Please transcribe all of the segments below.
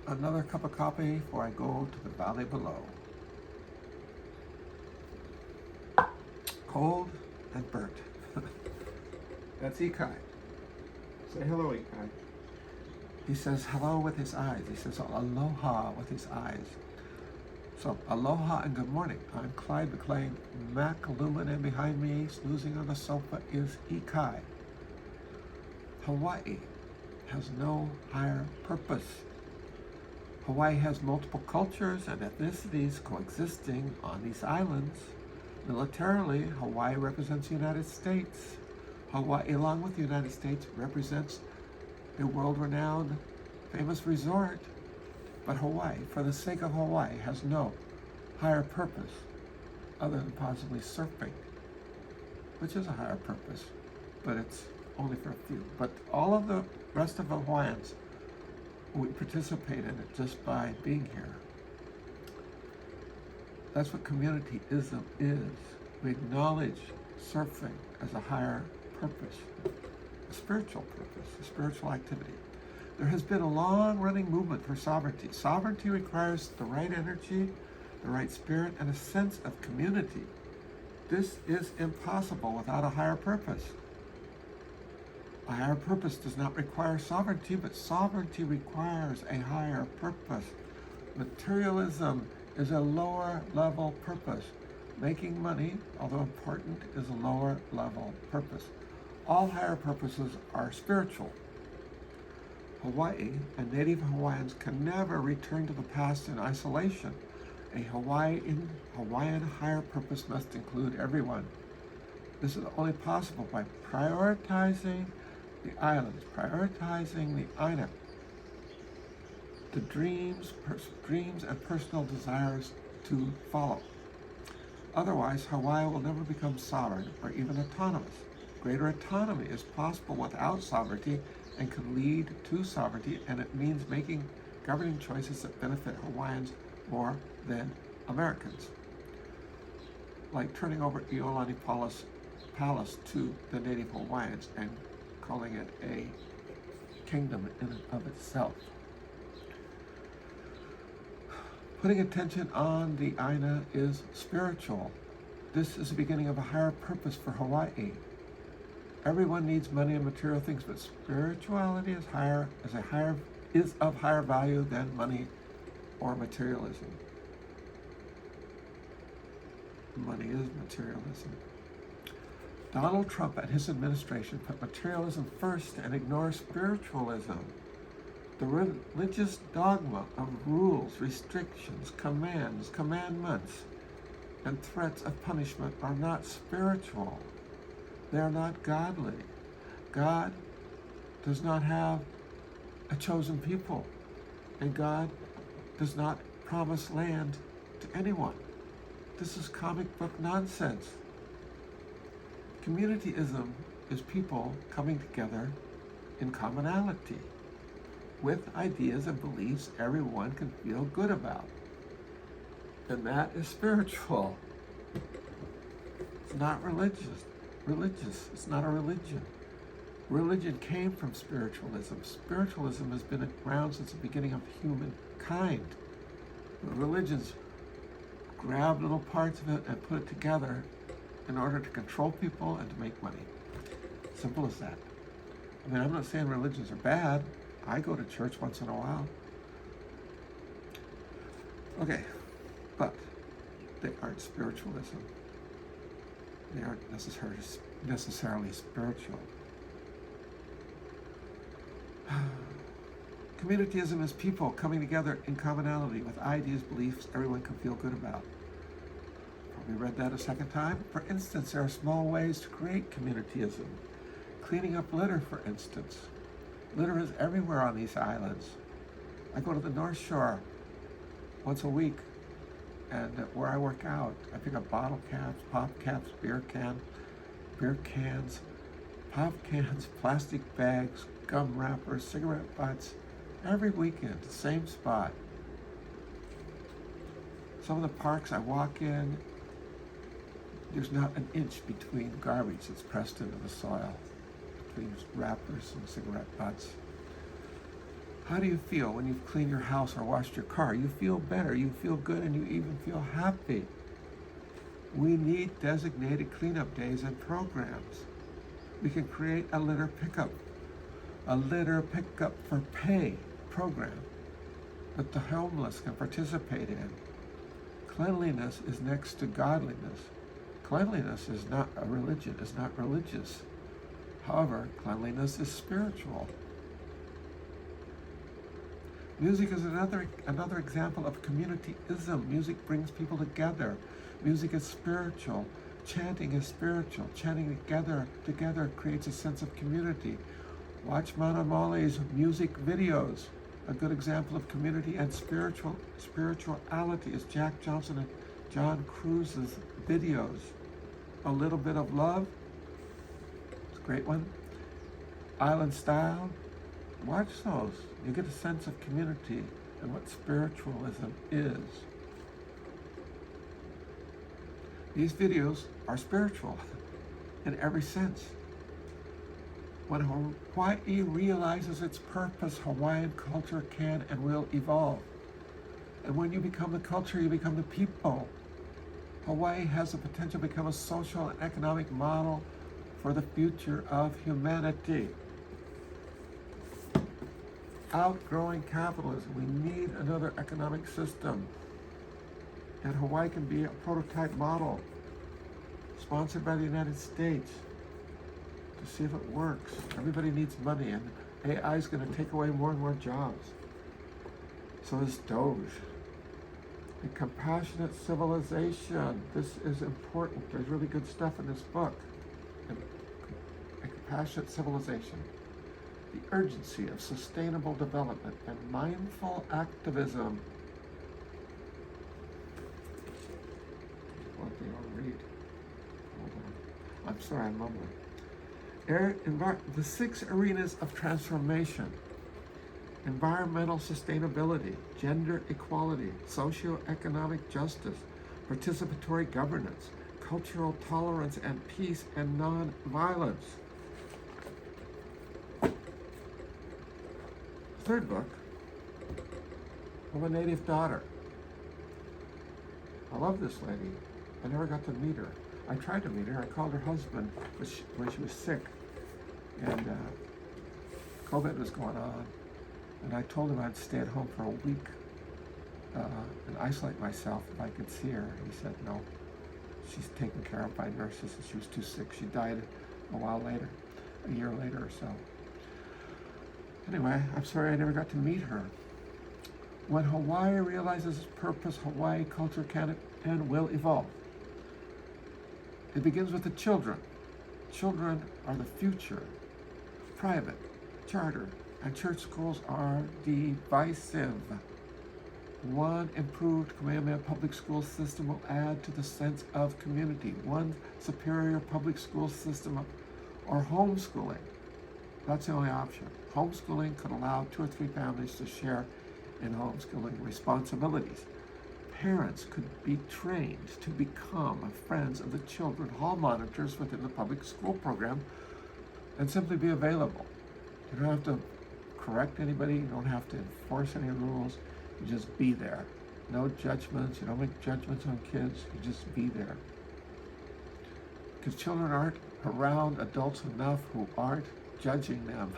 Another cup of coffee before I go to the valley below. Cold and burnt. That's Ikai. Say hello, Ikai. He says hello with his eyes. He says aloha with his eyes. So aloha and good morning. I'm Clyde McLean McIllumin, and behind me, snoozing on the sofa, is Ikai. Hawaii has no higher purpose. Hawaii has multiple cultures and ethnicities coexisting on these islands. Militarily, Hawaii represents the United States. Hawaii, along with the United States, represents a world-renowned famous resort. But Hawaii, for the sake of Hawaii, has no higher purpose other than possibly surfing, which is a higher purpose, but it's only for a few. But all of the rest of Hawaiians, we participate in it just by being here. That's what communityism is. We acknowledge surfing as a higher purpose, a spiritual purpose, a spiritual activity. There has been a long-running movement for sovereignty. Sovereignty requires the right energy, the right spirit, and a sense of community. This is impossible without a higher purpose. A higher purpose does not require sovereignty, but sovereignty requires a higher purpose. Materialism is a lower level purpose. Making money, although important, is a lower level purpose. All higher purposes are spiritual. Hawaii and Native Hawaiians can never return to the past in isolation. A Hawaiian higher purpose must include everyone. This is only possible by prioritizing the islands, prioritizing the Aina, the dreams and personal desires to follow. Otherwise, Hawaii will never become sovereign or even autonomous. Greater autonomy is possible without sovereignty and can lead to sovereignty, and it means making governing choices that benefit Hawaiians more than Americans. Like turning over Iolani Palace to the Native Hawaiians and calling it a kingdom in and of itself. Putting attention on the Aina is spiritual. This is the beginning of a higher purpose for Hawaii. Everyone needs money and material things, but spirituality is of higher value than money or materialism. Money is materialism. Donald Trump and his administration put materialism first and ignore spiritualism. The religious dogma of rules, restrictions, commands, commandments, and threats of punishment are not spiritual. They are not godly. God does not have a chosen people, and God does not promise land to anyone. This is comic book nonsense. Communityism is people coming together in commonality with ideas and beliefs everyone can feel good about. And that is spiritual. It's not religious. It's not a religion. Religion came from spiritualism. Spiritualism has been around since the beginning of humankind. Religions grab little parts of it and put it together in order to control people and to make money. Simple as that. I mean, I'm not saying religions are bad. I go to church once in a while. Okay, but they aren't spiritualism. They aren't necessarily spiritual. Communityism is people coming together in commonality with ideas, beliefs everyone can feel good about. Probably read that a second time. For instance, there are small ways to create communityism. Cleaning up litter, for instance. Litter is everywhere on these islands. I go to the North Shore once a week, and where I work out, I pick up bottle caps, pop caps, beer cans, pop cans, plastic bags, gum wrappers, cigarette butts, every weekend, the same spot. Some of the parks I walk in, there's not an inch between garbage that's pressed into the soil, between wrappers and cigarette butts. How do you feel when you've cleaned your house or washed your car? You feel better, you feel good, and you even feel happy. We need designated cleanup days and programs. We can create a litter pickup for pay program that the homeless can participate in. Cleanliness is next to godliness. Cleanliness is not a religion, it's not religious. However, cleanliness is spiritual. Music is another example of communityism. Music brings people together. Music is spiritual. Chanting is spiritual. Chanting together creates a sense of community. Watch Mana Molly's music videos. A good example of community and spirituality is Jack Johnson and John Cruz's videos. A Little Bit of Love. It's a great one. Island Style. Watch those. You get a sense of community and what spiritualism is. These videos are spiritual in every sense. When Hawaii realizes its purpose, Hawaiian culture can and will evolve. And when you become the culture, you become the people. Hawaii has the potential to become a social and economic model for the future of humanity. Outgrowing capitalism. We need another economic system. And Hawaii can be a prototype model, sponsored by the United States, to see if it works. Everybody needs money, and AI is going to take away more and more jobs. So is Doge. A compassionate civilization. This is important. There's really good stuff in this book. A compassionate civilization. The urgency of sustainable development and mindful activism. What they all read. Hold on. I'm sorry, I'm mumbling. The 6 arenas of transformation. Environmental sustainability, gender equality, socioeconomic justice, participatory governance, cultural tolerance and peace and non-violence. Third book, of a native daughter. I love this lady. I never got to meet her. I tried to meet her. I called her husband when she was sick, and COVID was going on. And I told him I'd stay at home for a week and isolate myself if I could see her. He said no. She's taken care of by nurses, and she was too sick. She died a while later, a year later or so. Anyway, I'm sorry I never got to meet her. When Hawaii realizes its purpose, Hawaii culture can and will evolve. It begins with the children. Children are the future. Private, charter, and church schools are divisive. One improved Kamehameha public school system will add to the sense of community. One superior public school system or homeschooling. That's the only option. Homeschooling could allow 2 or 3 families to share in homeschooling responsibilities. Parents could be trained to become friends of the children, hall monitors within the public school program, and simply be available. You don't have to correct anybody, you don't have to enforce any rules, you just be there. No judgments, you don't make judgments on kids, you just be there. Because children aren't around adults enough who aren't judging them,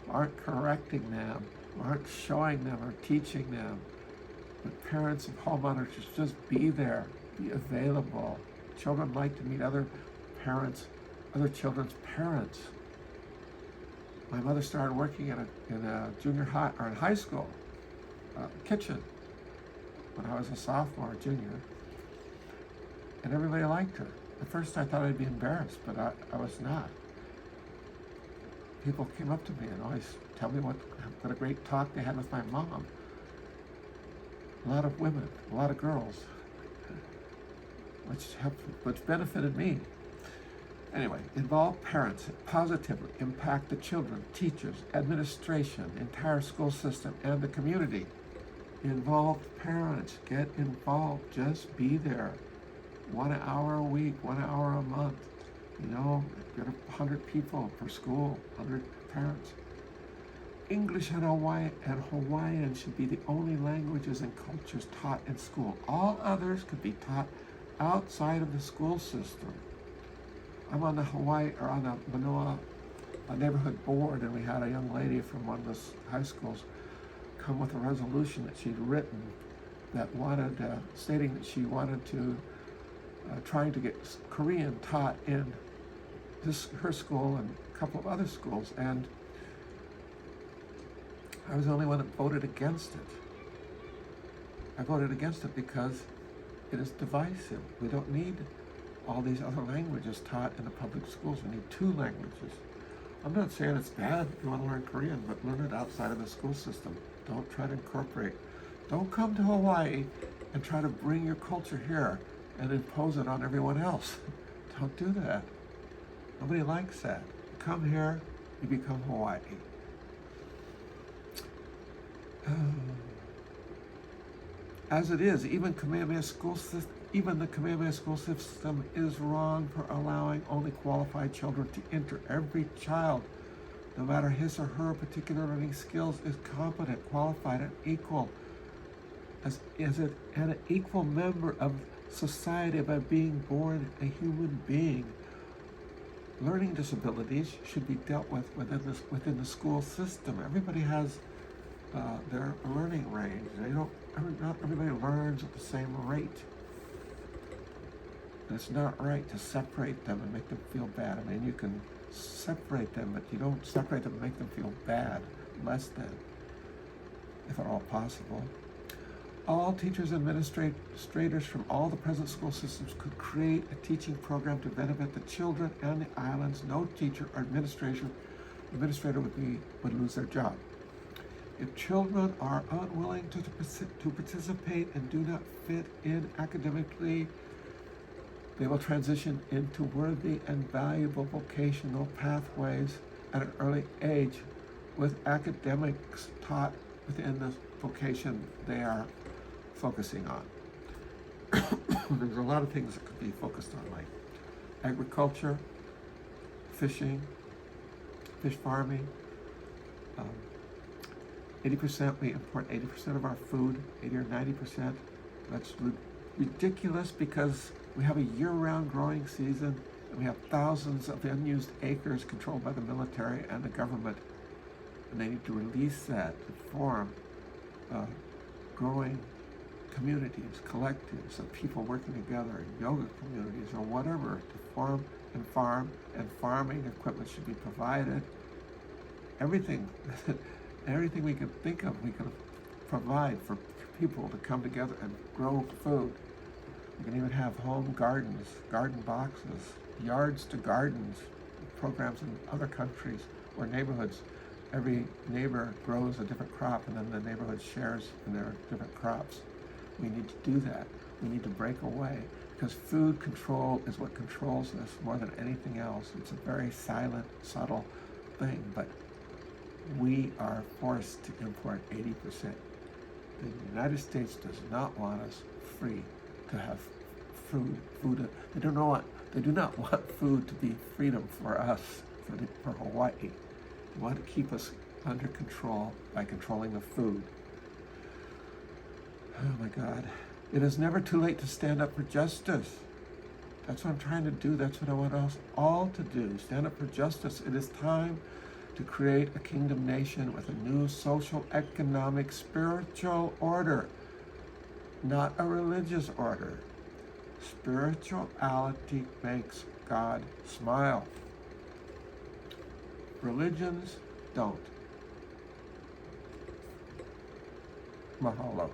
aren't correcting them, aren't showing them or teaching them. But parents of hall monitors, just be there, be available. Children like to meet other parents, other children's parents. My mother started working in a junior high or in high school kitchen when I was a sophomore or junior, and everybody liked her. At first I thought I'd be embarrassed, but I was not. People came up to me and always tell me what a great talk they had with my mom. A lot of women, a lot of girls, which benefited me. Anyway, involve parents, positively impact the children, teachers, administration, entire school system, and the community. Involved parents, get involved, just be there. 1 hour a week, 1 hour a month. Get 100 people per school, 100 parents. English and Hawaiian should be the only languages and cultures taught in school. All others could be taught outside of the school system. I'm on the Manoa neighborhood board, and we had a young lady from one of the high schools come with a resolution that she'd written that wanted, stating that she wanted to, trying to get Korean taught in her school and a couple of other schools, and I was the only one that voted against it. I voted against it because it is divisive. We don't need all these other languages taught in the public schools. We need 2 languages. I'm not saying it's bad if you want to learn Korean, but learn it outside of the school system. Don't try to incorporate. Don't come to Hawaii and try to bring your culture here and impose it on everyone else. Don't do that. Nobody likes that. You come here, you become Hawaii. As it is, even the Kamehameha school system is wrong for allowing only qualified children to enter. Every child, no matter his or her particular learning skills, is competent, qualified, and equal and an equal member of society by being born a human being. Learning disabilities should be dealt with within the school system. Everybody has their learning range. Not everybody learns at the same rate. And it's not right to separate them and make them feel bad. I mean, you can separate them, but you don't separate them and make them feel bad, less than, if at all possible. All teachers and administrators from all the present school systems could create a teaching program to benefit the children and the islands. No teacher or administrator would lose their job. If children are unwilling to participate and do not fit in academically, they will transition into worthy and valuable vocational pathways at an early age with academics taught within the vocation they are focusing on. There's a lot of things that could be focused on, like agriculture, fishing, fish farming. 80%, we import 80% of our food, 80 or 90%. That's ridiculous because we have a year-round growing season and we have thousands of unused acres controlled by the military and the government. And they need to release that to form growing communities, collectives of people working together in yoga communities or whatever to form and farm, and farming equipment should be provided. Everything we can think of, we can provide for people to come together and grow food. We can even have home gardens, garden boxes, yards to gardens, programs in other countries or neighborhoods. Every neighbor grows a different crop and then the neighborhood shares in their different crops. We need to do that. We need to break away because food control is what controls us more than anything else. It's a very silent, subtle thing, but we are forced to import 80%. The United States does not want us free to have food. They do not want food to be freedom for us, for Hawaii. They want to keep us under control by controlling the food. Oh my God. It is never too late to stand up for justice. That's what I'm trying to do. That's what I want us all to do. Stand up for justice. It is time to create a kingdom nation with a new social, economic, spiritual order, not a religious order. Spirituality makes God smile. Religions don't. Mahalo.